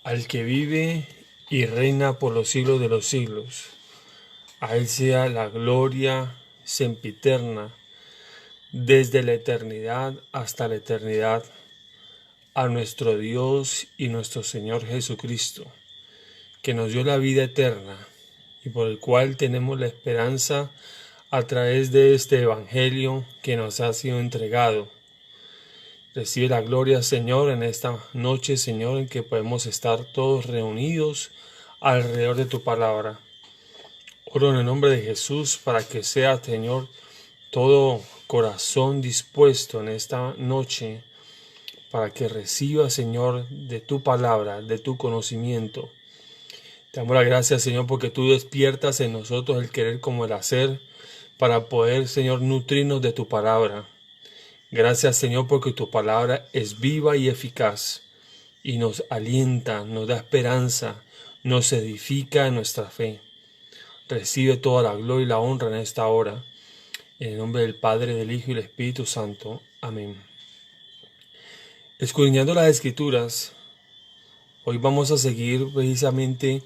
al que vive y reina por los siglos de los siglos. A él sea la gloria sempiterna, desde la eternidad hasta la eternidad, a nuestro Dios y nuestro Señor Jesucristo, que nos dio la vida eterna y por el cual tenemos la esperanza a través de este Evangelio que nos ha sido entregado. Recibe la gloria, Señor, en esta noche, Señor, en que podemos estar todos reunidos alrededor de tu palabra. Oro en el nombre de Jesús para que sea, Señor, todo corazón dispuesto en esta noche para que reciba, Señor, de tu palabra, de tu conocimiento. Te damos la gracia, Señor, porque tú despiertas en nosotros el querer como el hacer para poder, Señor, nutrirnos de tu palabra. Gracias, Señor, porque tu palabra es viva y eficaz y nos alienta, nos da esperanza, nos edifica en nuestra fe. Recibe toda la gloria y la honra en esta hora. En el nombre del Padre, del Hijo y del Espíritu Santo. Amén. Escudriñando las Escrituras, hoy vamos a seguir precisamente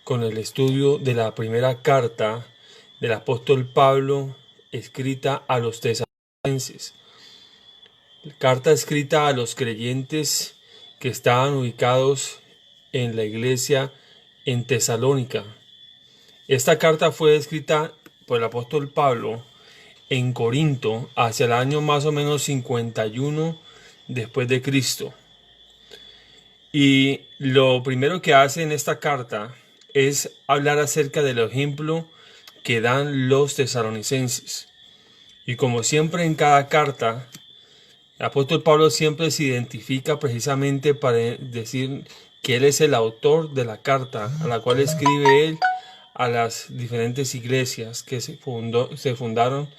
con el estudio de la primera carta del apóstol Pablo escrita a los tesalonicenses. Carta escrita a los creyentes que estaban ubicados en la iglesia en Tesalónica. Esta carta fue escrita por el apóstol Pablo en Corinto hacia el año más o menos 51 después de Cristo. Y lo primero que hace en esta carta es hablar acerca del ejemplo que dan los tesalonicenses. Y como siempre en cada carta, el apóstol Pablo siempre se identifica precisamente para decir que él es el autor de la carta a la cual escribe él a las diferentes iglesias que se fundaron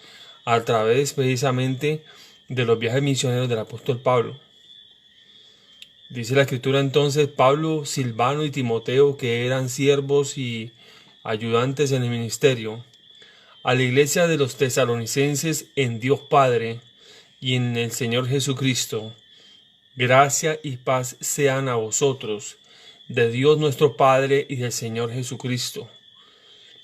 a través precisamente de los viajes misioneros del apóstol Pablo. Dice la escritura entonces: Pablo, Silvano y Timoteo, que eran siervos y ayudantes en el ministerio, a la iglesia de los tesalonicenses en Dios Padre y en el Señor Jesucristo, gracia y paz sean a vosotros, de Dios nuestro Padre y del Señor Jesucristo.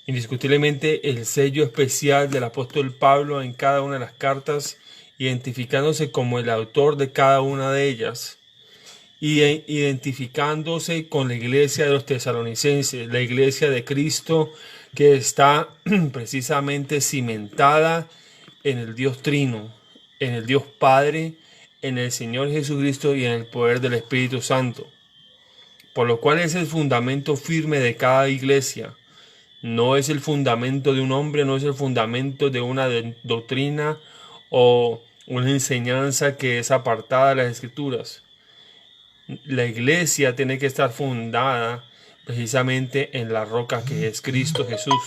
Indiscutiblemente el sello especial del apóstol Pablo en cada una de las cartas, identificándose como el autor de cada una de ellas, y identificándose con la iglesia de los tesalonicenses, la iglesia de Cristo que está precisamente cimentada en el Dios Trino, en el Dios Padre, en el Señor Jesucristo y en el poder del Espíritu Santo. Por lo cual es el fundamento firme de cada iglesia. No es el fundamento de un hombre, no es el fundamento de una doctrina o una enseñanza que es apartada de las Escrituras. La iglesia tiene que estar fundada precisamente en la roca que es Cristo Jesús.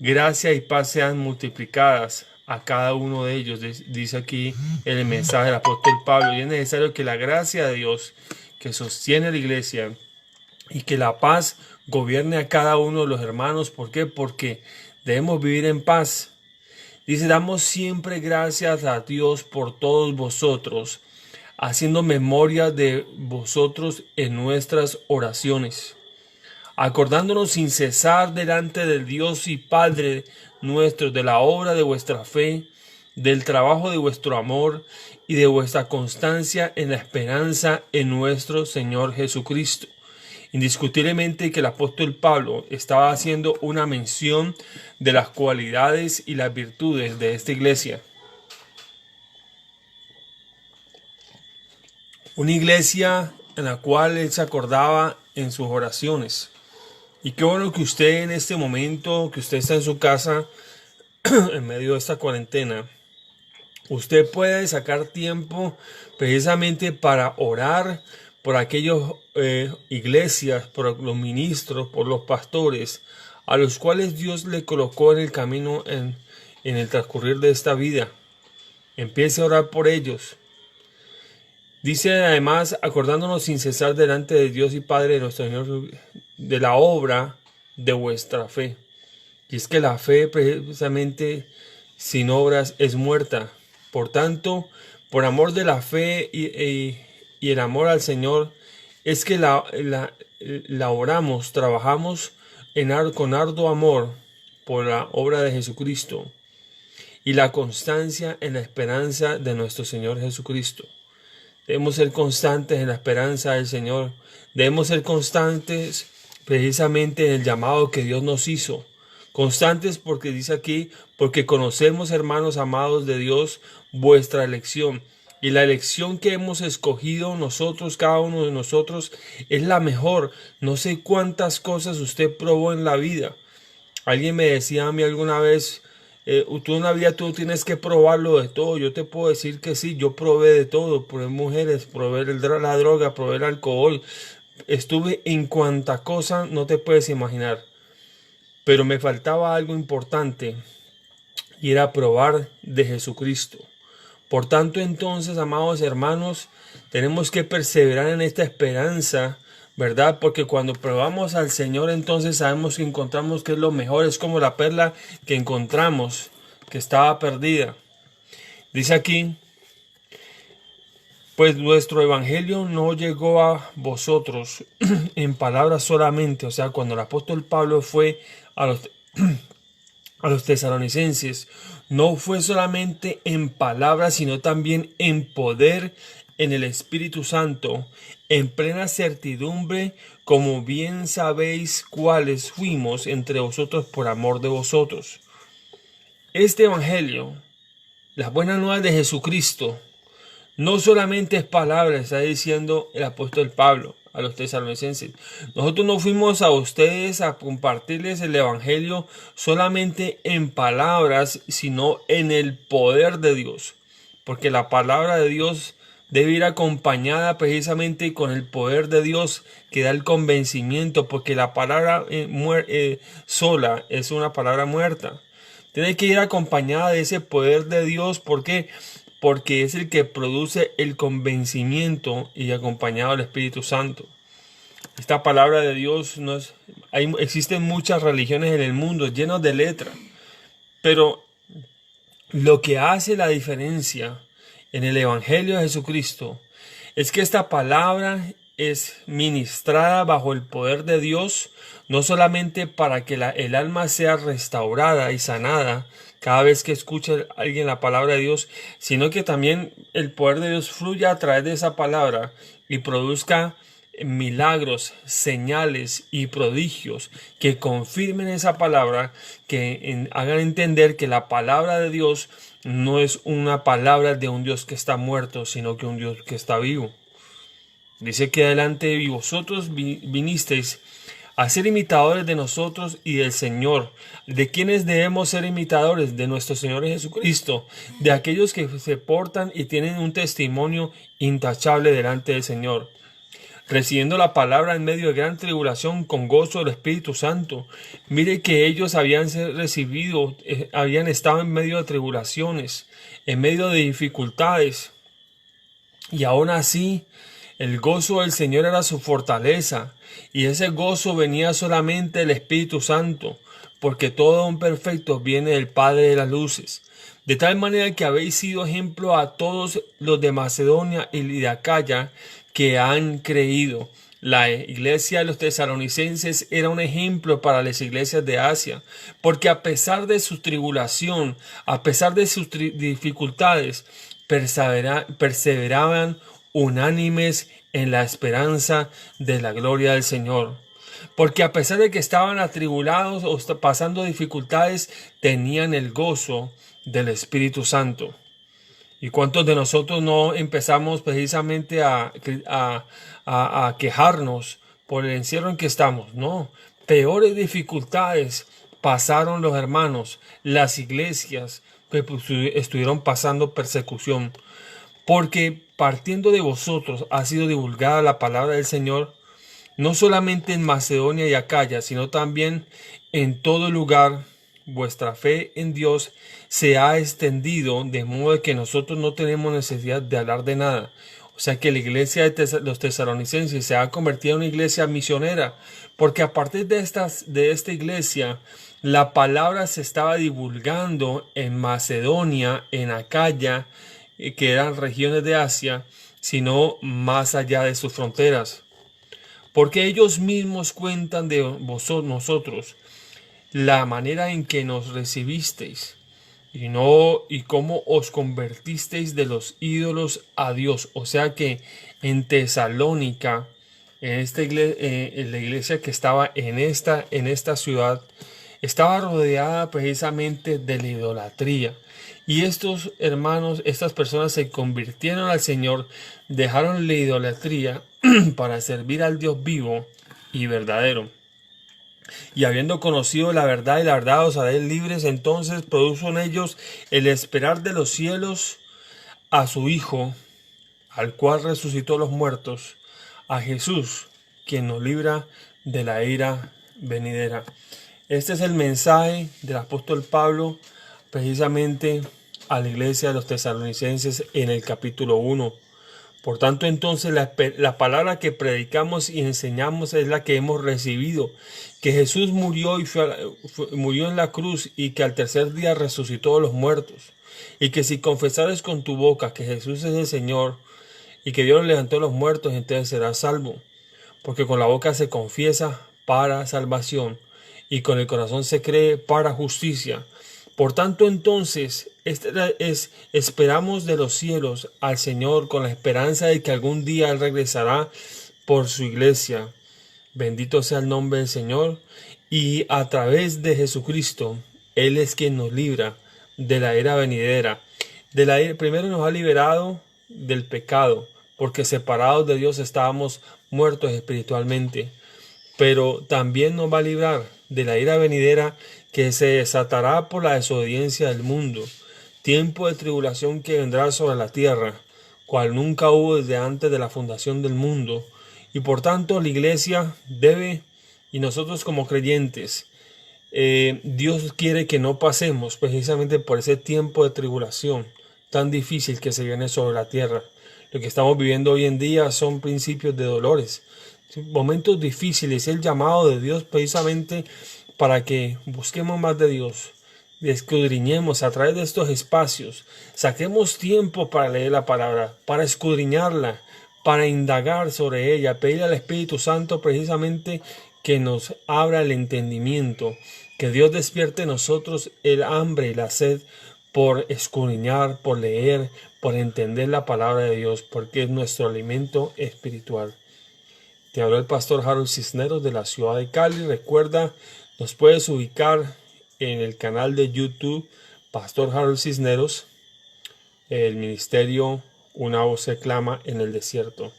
Gracia y paz sean multiplicadas a cada uno de ellos, dice aquí el mensaje del apóstol Pablo. Y es necesario que la gracia de Dios que sostiene la iglesia y que la paz gobierne a cada uno de los hermanos. ¿Por qué? Porque debemos vivir en paz. Dice: damos siempre gracias a Dios por todos vosotros, haciendo memoria de vosotros en nuestras oraciones, acordándonos sin cesar delante del Dios y Padre nuestro de la obra de vuestra fe, del trabajo de vuestro amor y de vuestra constancia en la esperanza en nuestro Señor Jesucristo. Indiscutiblemente que el apóstol Pablo estaba haciendo una mención de las cualidades y las virtudes de esta iglesia. Una iglesia en la cual él se acordaba en sus oraciones. Y qué bueno que usted en este momento, que usted está en su casa, en medio de esta cuarentena, usted puede sacar tiempo precisamente para orar por aquellas iglesias, por los ministros, por los pastores, a los cuales Dios le colocó en el camino en el transcurrir de esta vida. Empiece a orar por ellos. Dice además, acordándonos sin cesar delante de Dios y Padre de nuestro Señor, de la obra de vuestra fe. Y es que la fe precisamente sin obras es muerta. Por tanto, por amor de la fe y el amor al Señor, es que la oramos, trabajamos con arduo amor por la obra de Jesucristo y la constancia en la esperanza de nuestro Señor Jesucristo. Debemos ser constantes en la esperanza del Señor. Debemos ser constantes precisamente en el llamado que Dios nos hizo. Constantes porque dice aquí, porque conocemos, hermanos amados de Dios, vuestra elección. Y la elección que hemos escogido nosotros, cada uno de nosotros, es la mejor. No sé cuántas cosas usted probó en la vida. Alguien me decía a mí alguna vez, tú en la vida tú tienes que probarlo de todo. Yo te puedo decir que sí, yo probé de todo. Probé mujeres, probé la droga, probé el alcohol. Estuve en cuanta cosa no te puedes imaginar. Pero me faltaba algo importante y era probar de Jesucristo. Por tanto, entonces, amados hermanos, tenemos que perseverar en esta esperanza, ¿verdad? Porque cuando probamos al Señor, entonces sabemos que encontramos que es lo mejor. Es como la perla que encontramos, que estaba perdida. Dice aquí, pues nuestro evangelio no llegó a vosotros en palabras solamente. O sea, cuando el apóstol Pablo fue a los tesalonicenses, no fue solamente en palabras, sino también en poder, en el Espíritu Santo, en plena certidumbre, como bien sabéis cuáles fuimos entre vosotros por amor de vosotros. Este evangelio, las buenas nuevas de Jesucristo, no solamente es palabra, está diciendo el apóstol Pablo a los tesalonicenses. Nosotros no fuimos a ustedes a compartirles el evangelio solamente en palabras, sino en el poder de Dios. Porque la palabra de Dios debe ir acompañada precisamente con el poder de Dios que da el convencimiento, porque la palabra sola es una palabra muerta. Tiene que ir acompañada de ese poder de Dios. ¿Por qué? Porque es el que produce el convencimiento y acompañado del Espíritu Santo. Esta palabra de Dios existen muchas religiones en el mundo llenas de letras, pero lo que hace la diferencia en el Evangelio de Jesucristo es que esta palabra es ministrada bajo el poder de Dios, no solamente para que el alma sea restaurada y sanada cada vez que escucha a alguien la palabra de Dios, sino que también el poder de Dios fluya a través de esa palabra y produzca milagros, señales y prodigios que confirmen esa palabra, que hagan entender que la palabra de Dios no es una palabra de un Dios que está muerto, sino que un Dios que está vivo. Dice que adelante y vosotros vinisteis a ser imitadores de nosotros y del Señor. ¿De quienes debemos ser imitadores? De nuestro Señor Jesucristo, de aquellos que se portan y tienen un testimonio intachable delante del Señor, recibiendo la palabra en medio de gran tribulación con gozo del Espíritu Santo. Mire que ellos habían recibido, habían estado en medio de tribulaciones, en medio de dificultades, y aún así el gozo del Señor era su fortaleza, y ese gozo venía solamente del Espíritu Santo, porque todo un perfecto viene del Padre de las luces. De tal manera que habéis sido ejemplo a todos los de Macedonia y de Acaya que han creído. La iglesia de los tesalonicenses era un ejemplo para las iglesias de Asia, porque a pesar de su tribulación, a pesar de sus dificultades, perseveraban unánimes en la esperanza de la gloria del Señor. Porque a pesar de que estaban atribulados o pasando dificultades, tenían el gozo del Espíritu Santo. ¿Y cuántos de nosotros no empezamos precisamente a quejarnos por el encierro en que estamos? No, peores dificultades pasaron los hermanos, las iglesias que estuvieron pasando persecución. Porque partiendo de vosotros ha sido divulgada la palabra del Señor, no solamente en Macedonia y Acaya, sino también en todo lugar. Vuestra fe en Dios se ha extendido, de modo que nosotros no tenemos necesidad de hablar de nada. O sea que la iglesia de los tesalonicenses se ha convertido en una iglesia misionera, porque a partir de esta iglesia, la palabra se estaba divulgando en Macedonia, en Acaya, que eran regiones de Asia, sino más allá de sus fronteras. porque ellos mismos cuentan de nosotros la manera en que nos recibisteis y cómo os convertisteis de los ídolos a Dios. O sea que en Tesalónica, en la iglesia que estaba en esta ciudad, estaba rodeada precisamente de la idolatría. Y estos hermanos, estas personas se convirtieron al Señor, dejaron la idolatría para servir al Dios vivo y verdadero. Y habiendo conocido la verdad y la verdad os haréis libres, entonces produjo en ellos el esperar de los cielos a su Hijo, al cual resucitó los muertos, a Jesús, quien nos libra de la ira venidera. Este es el mensaje del apóstol Pablo precisamente a la iglesia de los tesalonicenses en el capítulo 1. Por tanto, entonces, la palabra que predicamos y enseñamos es la que hemos recibido, que Jesús murió murió en la cruz y que al tercer día resucitó de los muertos, y que si confesares con tu boca que Jesús es el Señor y que Dios levantó a los muertos, entonces serás salvo, porque con la boca se confiesa para salvación y con el corazón se cree para justicia. Por tanto, entonces, esperamos de los cielos al Señor con la esperanza de que algún día Él regresará por su iglesia. Bendito sea el nombre del Señor. Y a través de Jesucristo, Él es quien nos libra de la era venidera. Primero nos ha liberado del pecado, porque separados de Dios estábamos muertos espiritualmente. Pero también nos va a librar de la ira venidera que se desatará por la desobediencia del mundo, tiempo de tribulación que vendrá sobre la tierra, cual nunca hubo desde antes de la fundación del mundo. Y por tanto la iglesia debe, y nosotros como creyentes, Dios quiere que no pasemos precisamente por ese tiempo de tribulación tan difícil que se viene sobre la tierra. Lo que estamos viviendo hoy en día son principios de dolores, momentos difíciles, el llamado de Dios precisamente para que busquemos más de Dios, escudriñemos a través de estos espacios, saquemos tiempo para leer la palabra, para escudriñarla, para indagar sobre ella, pedir al Espíritu Santo precisamente que nos abra el entendimiento, que Dios despierte en nosotros el hambre y la sed por escudriñar, por leer, por entender la palabra de Dios, porque es nuestro alimento espiritual. Te habló el pastor Harold Cisneros de la ciudad de Cali. Recuerda, nos puedes ubicar en el canal de YouTube Pastor Harold Cisneros, el ministerio Una Voz Se Clama en el Desierto.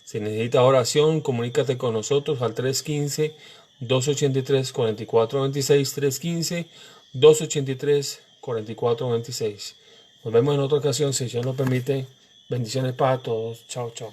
Si necesitas oración, comunícate con nosotros al 315-283-4426, 315-283-4426. Nos vemos en otra ocasión, si Dios nos permite. Bendiciones para todos. Chao, chao.